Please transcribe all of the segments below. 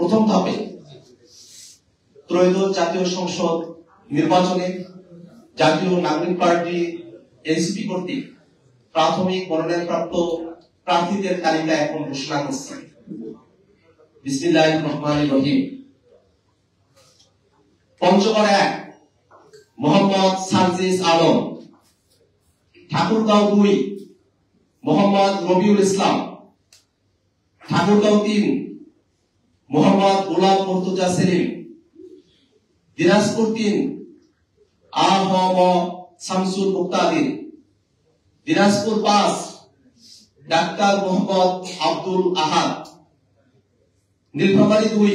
প্রথম ধাপে ত্রয়োদশ জাতীয় সংসদ নির্বাচনে জাতীয় নাগরিক পার্টি এনসিপি কর্তৃক প্রাথমিক মনোনয়নপ্রাপ্ত প্রার্থীদের তালিকা এখন ঘোষণা করছে। বিসমিল্লাহির রহমানির রহিম। পঞ্চগড় 1 মোহাম্মদ সার্জিস আলম। ঠাকুরগাঁও 2 মোহাম্মদ রবিউল ইসলাম। ঠাকুরগাঁও 3 মোহাম্মদ গোলাম মুর্তজা সেলিম। দিনাজপুর 3 আ.হ.ম শামসুল মুক্তাদির। দিনাজপুর 5 ডাক্তার মোহাম্মদ আব্দুল আহাদ। নীলফামারী 2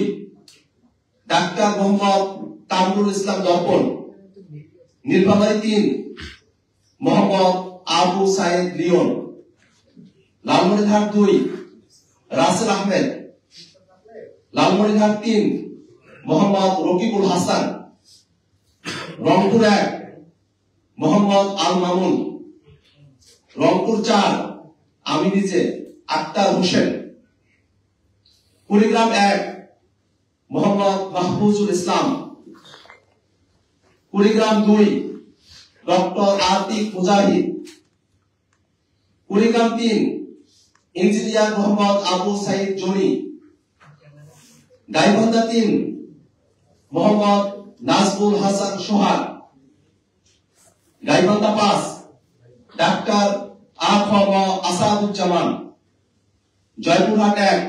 ডাক্তার মোহাম্মদ কামরুল ইসলাম দর্পণ। নীলফামারী 3 মোহাম্মদ আবু সাইদ লিওন। লালমনিরহাট 2 রাসেল আহমেদ। লালমনিরহাট 3 মোহাম্মদ রকিবুল হাসান। রংপুর 1 মোহাম্মদ আল মামুন। রংপুর 4 আমি নিজে আক্তার হোসেন। কুড়িগ্রাম 1 মোহাম্মদ মাহফুজুল ইসলাম। কুড়িগ্রাম 2 ডক্টর আতিক মুজাহিদ। কুড়িগ্রাম 3 ইঞ্জিনিয়ার মোহাম্মদ আবু সাইদ জনি। গাইবান্ধা 3 মোহাম্মদ নাজবুল হাসান সোহাগ। গাইবান্ধা 5 ডাক্তার আ.খ.ম আসাদুজ্জামান। জয়পুরহাট 1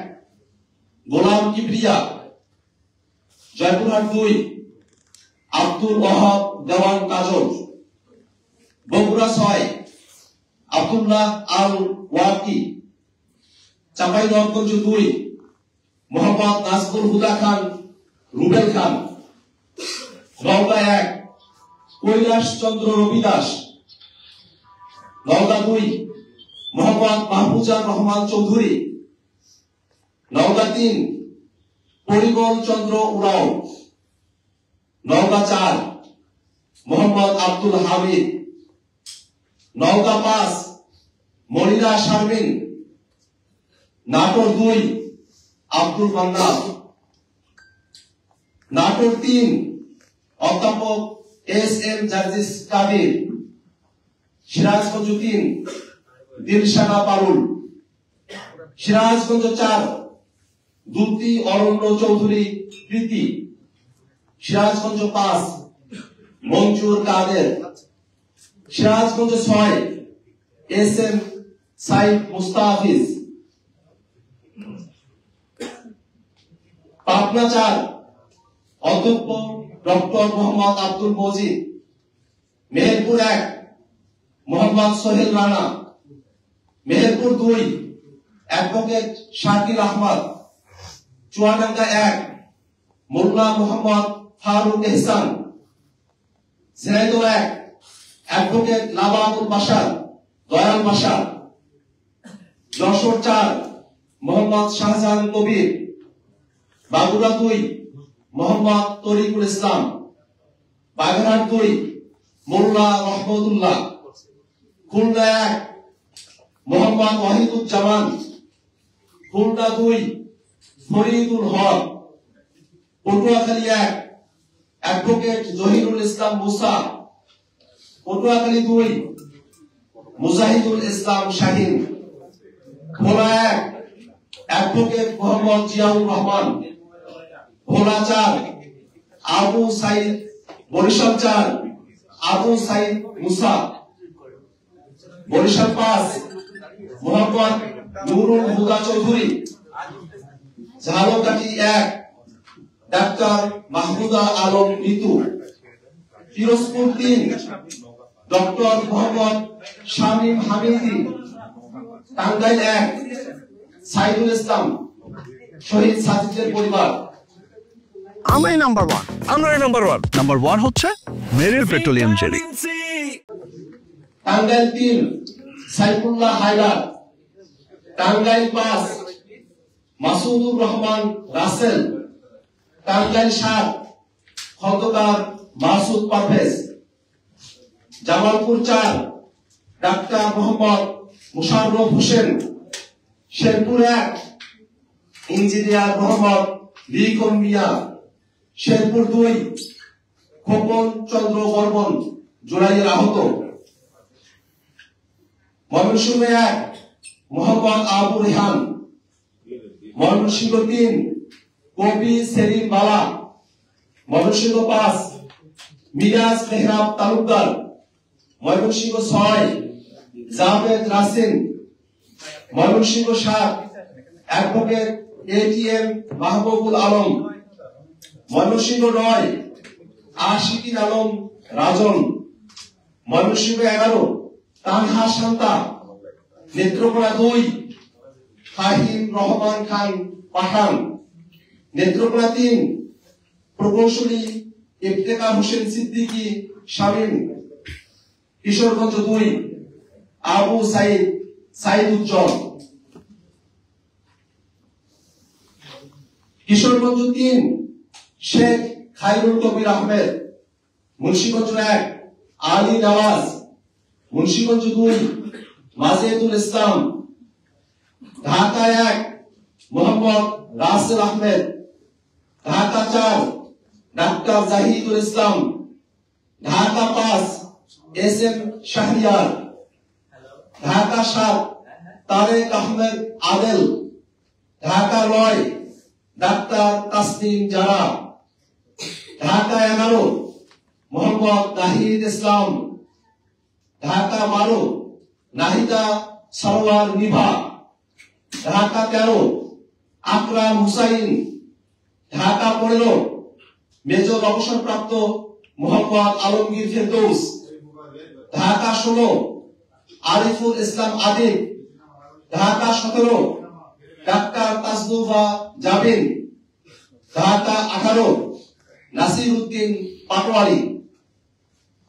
গোলাম কিবরিয়া। জয়পুরহাট 2 আব্দুল ওয়াহাব দেওয়ান কাজল। বগুড়া 6 আব্দুল্লাহ আল ওয়াকি। চাঁপাইনবাবগঞ্জ 2 মোহাম্মদ নাজমুল হুদা খান রুবেল খান। নওগাঁ 1 কৈলাস চন্দ্র রবি দাস। নওগাঁ 2 মোহাম্মদ মাহফুজার রহমান চৌধুরী। নওগাঁ 3 পরিমল চন্দ্র উরাও। নওগাঁ 4 মোহাম্মদ আব্দুল হামিদ। নওগাঁ 5 মনিরা শারমিন। নাটোর 2 আব্দুল মান্নান। নাটোর 3 অধ্যাপক এস.এম. জার্জিস কাদির। সিরাজগঞ্জ 3 দিলশানা পারুল। সিরাজগঞ্জ 4 দুতি অরণ্য চৌধুরী প্রীতি। সিরাজগঞ্জ 5 মঞ্জুর কাদের। সিরাজগঞ্জ 6 এস.এম. সাইদ মুস্তাফিজ। পাবনা 4 অধ্যক্ষ ডক্টর মোহাম্মদ আব্দুল মজিদ। মেহেরপুর 1 মোহাম্মদ সোহেল রানা। মেহেরপুর 2 অ্যাডভোকেট শাকিল আহমদ। চুয়াডাঙ্গা 1 মোল্লা মোহাম্মদ ফারুক এহসান। ঝিনাইদহ 1 অ্যাডভোকেট লাবাবুল বাশার দয়াল বাশার। যশোর 4 মোহাম্মদ শাহজাহান কবির। বাগুড়া 2 মোহাম্মদ তরিকুল ইসলাম। বাগেরহাট 2 মোল্লা রহমতুল্লাহ। খুলনা 1 মোহাম্মদ ওয়াহিদুজ্জামান। খুলনা 2 ফরিদুল হক। পটুয়াখালী 1 অ্যাডভোকেট জহিরুল ইসলাম মুসা। পটুয়াখালী 2 মুজাহিদুল ইসলাম শাহিন। ভোলা 1 অ্যাডভোকেট মোহাম্মদ জিয়াউর রহমান। ভোলা 4 আবু সাইদ। বরিশাল 4 আবু সাইদ মুসা। বরিশাল 5 মোহাম্মদ নুরুল হুদা চৌধুরী। ঝালকাঠি 1 ডাক্তার মাহমুদা আলম ঋতু। পিরোজপুর 3 ডক্টর মোহাম্মদ শামীম হামিদি। টাঙ্গাইল 1 সাইদুল ইসলাম শহীদ সাজিদের পরিবার। আমরাই নাম্বার 1। আমরাই নাম্বার 1। নাম্বার 1 হচ্ছে মেরিল পেট্রোলিয়াম জেলি। টাঙ্গাইল 3 সাইফুল্লাহ হায়দার। টাঙ্গাইল 5 মাসুদুর রহমান রাসেল। টাঙ্গাইল 7 খন্দকার মাসুদ পারভেজ। জামালপুর 4 ডাক্তার মোহাম্মদ মুশাররফ হোসেন। শেরপুর 1 ইঞ্জিনিয়ার মোহাম্মদ লিখন মিয়া, শেরপুর 2 খোকন চন্দ্র বর্মন জোড়াইয়ের আহত, ময়মনসিংহ 1 মোহাম্মদ আবু রেহান, ময়মনসিংহ 3 কবি সেলিম বালা, ময়মনসিংহ 5 মিরাজ মেহরাব তালুকদার, ময়মনসিংহ 6 জাভেদ রাসিন, ময়মনসিংহ 7 অ্যাডভোকেট এটিএম মাহবুবুল আলম, ময়মনসিংহ 9 আশিকিন আলম রাজন, ময়মনসিংহ 11 তানহা শান্তা, নেত্রকোনা 2 ফাহিম রহমান খান পাঠান, নেত্রকোনা 3 প্রকৌশলী ইফতেখার হোসেন সিদ্দিকী শামীম, কিশোরগঞ্জ 2 আবু সাইদ সাইদুজ্জল, কিশোরগঞ্জ 3 শেখ খায়রুল কবির আহমেদ, মুন্সিগঞ্জ 1 আলী নওয়াজ, মুন্সিগঞ্জ 2 মাজেদুল ইসলাম, ঢাকা 1 মোহাম্মদ রাসেল আহমেদ, ঢাকা 4 ডাক্তার জাহিদুল ইসলাম, ঢাকা 5 এস এম শাহরিয়ার, ঢাকা 7 তারেক আহমেদ আদেল, ঢাকা 9 ডাক্তার তাসনিম জারা, ঢাকা 11 মোহাম্মদ নাহিদ ইসলাম, ঢাকা 12 নাহিদা সরওয়ার নিভা, ঢাকা 13 আকরাম হুসাইন, ঢাকা 15 মেজর অবসরপ্রাপ্ত মোহাম্মদ আলমগীর ফেরদৌস, ঢাকা 16 আরিফুল ইসলাম আদিব, ঢাকা 17 ডাক্তার তাসনুভা জাবিন, ঢাকা 18 নাসির উদ্দিন পাটোয়ারি,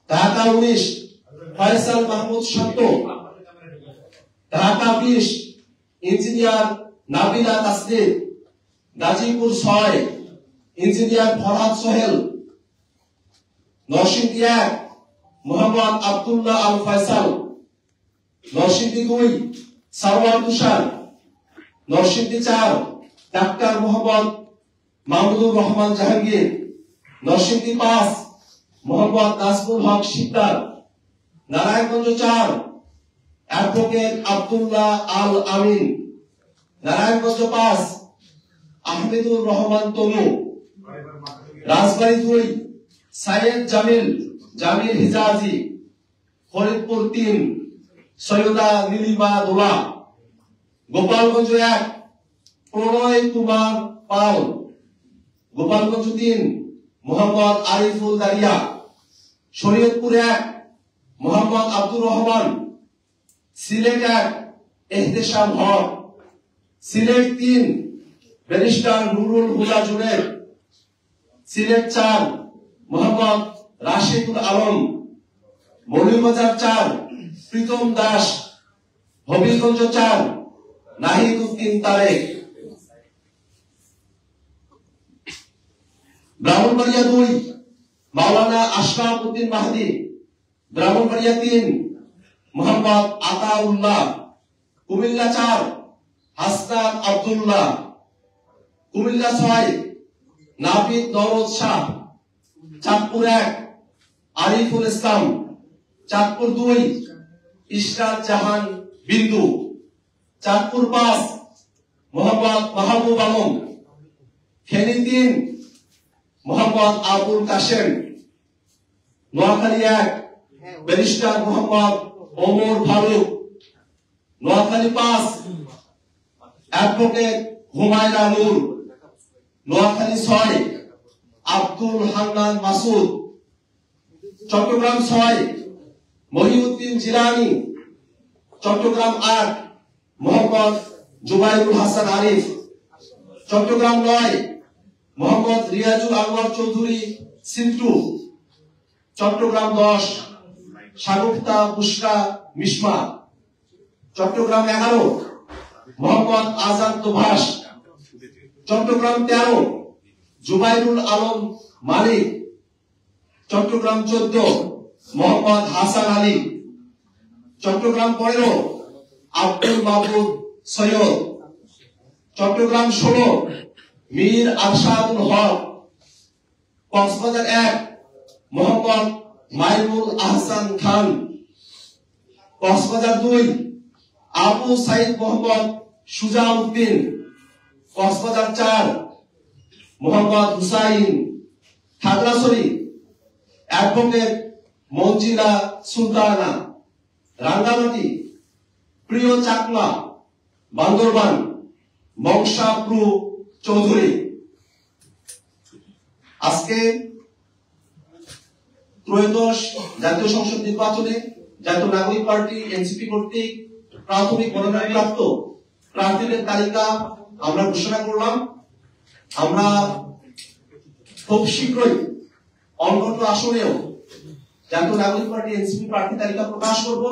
ঢাকা 19 ফয়সাল মাহমুদ শান্ত, ঢাকা 20 ইঞ্জিনিয়ার নাবিলা তাসনিম, গাজীপুর 6 ইঞ্জিনিয়ার ফরহাদ সোহেল, নরসিংদী 1 মোহাম্মদ আব্দুল্লাহ আল ফয়সাল, নরসিংদী 2 সারওয়ার তুষার, নরসিংদী 4 ডাক্তার মোহাম্মদ মাহমুদুর রহমান জাহাঙ্গীর, নরসিংদী 5 মোহাম্মদ নাজমুল হক শিকদার, নারায়ণগঞ্জ 4 অ্যাডভোকেট আব্দুল্লাহ আল আমিন, নারায়ণগঞ্জ 5 আহমেদুর রহমান তনু, রাজবাড়ী 2 সাইয়েদ জামিল হিজাজি, ফরিদপুর 3 সৈয়দা নীলিমা দোলা, গোপালগঞ্জ 1 প্রণয় কুমার পাল, গোপালগঞ্জ 3 মোহাম্মদ আরিফুল দারিয়া, শরীয়তপুর 1 মোহাম্মদ আব্দুর রহমান, সিলেট 1 এহতেশাম হক, সিলেট 3 ব্যারিস্টার নুরুল হুদা জুনেদ, সিলেট 4 মোহাম্মদ রাশিদুল আলম, মৌলভীবাজার 4 প্রীতম দাস, হবিগঞ্জ 4 নাহিদ উদ্দিন তারেক, ব্রাহ্মণবাড়িয়া 2 মাওলানা আশরাফ উদ্দিন মাহদি, ব্রাহ্মণবাড়িয়া 3 মোহাম্মদ আতাউল্লাহ, কুমিল্লা 4 হাসনাত আব্দুল্লাহ, কুমিল্লা 6 নাবিদ নওরোজ শাহ, চাঁদপুর 1 আরিফুল ইসলাম, চাঁদপুর 2 ইশরাত জাহান বিন্দু, চাঁদপুর 5 মোহাম্মদ মাহবুব আলম, ফেনী 3 মোহাম্মদ আবুল কাশেম, নোয়াখালী 1 ব্যারিস্টার মোহাম্মদ ওমর ফারুক, নোয়াখালী 5 অ্যাডভোকেট হুমায়রা নূর, নোয়াখালী 6 আব্দুল হান্নান মাসুদ, চট্টগ্রাম 6 মহিউদ্দিন জিলানী, চট্টগ্রাম 8 মোহাম্মদ জুবাইরুল হাসান আরিফ, চট্টগ্রাম 9 মোহাম্মদ রিয়াজুল আনোয়ার চৌধুরী সিন্টু, চট্টগ্রাম 10 শাগুফতা বুশরা মিশমা, চট্টগ্রাম 11 মোহাম্মদ আজাদ তোভাস, চট্টগ্রাম 13 জুবাইরুল আলম মালিক, চট্টগ্রাম 14 মোহাম্মদ হাসান আলী, চট্টগ্রাম 15 আব্দুল মাহবুব সৈয়দ, চট্টগ্রাম 16 মীর আরশাদুল হক, কক্সবাজার 1 মোহাম্মদ মাইমুল আহসান খান, কক্সবাজার 2 আবু সাইদ মোহাম্মদ সুজাউদ্দিন, কক্সবাজার 4 মোহাম্মদ হুসাইন, খাগড়াছড়ি অ্যাডভোকেট মঞ্জিলা সুলতানা, রাঙ্গামাটি প্রিয় চাকমা, বান্দরবান মংসাপ্রু চৌধুরী। আজকে ত্রয়োদশ জাতীয় সংসদ নির্বাচনে জাতীয় নাগরিক পার্টি এনসিপি কর্তৃক প্রাথমিক মনোনয়নপ্রাপ্ত প্রার্থীদের তালিকা আমরা ঘোষণা করলাম। আমরা খুব শীঘ্রই অন্যান্য আসনেও জাতীয় নাগরিক পার্টি এনসিপি প্রার্থী তালিকা প্রকাশ করব।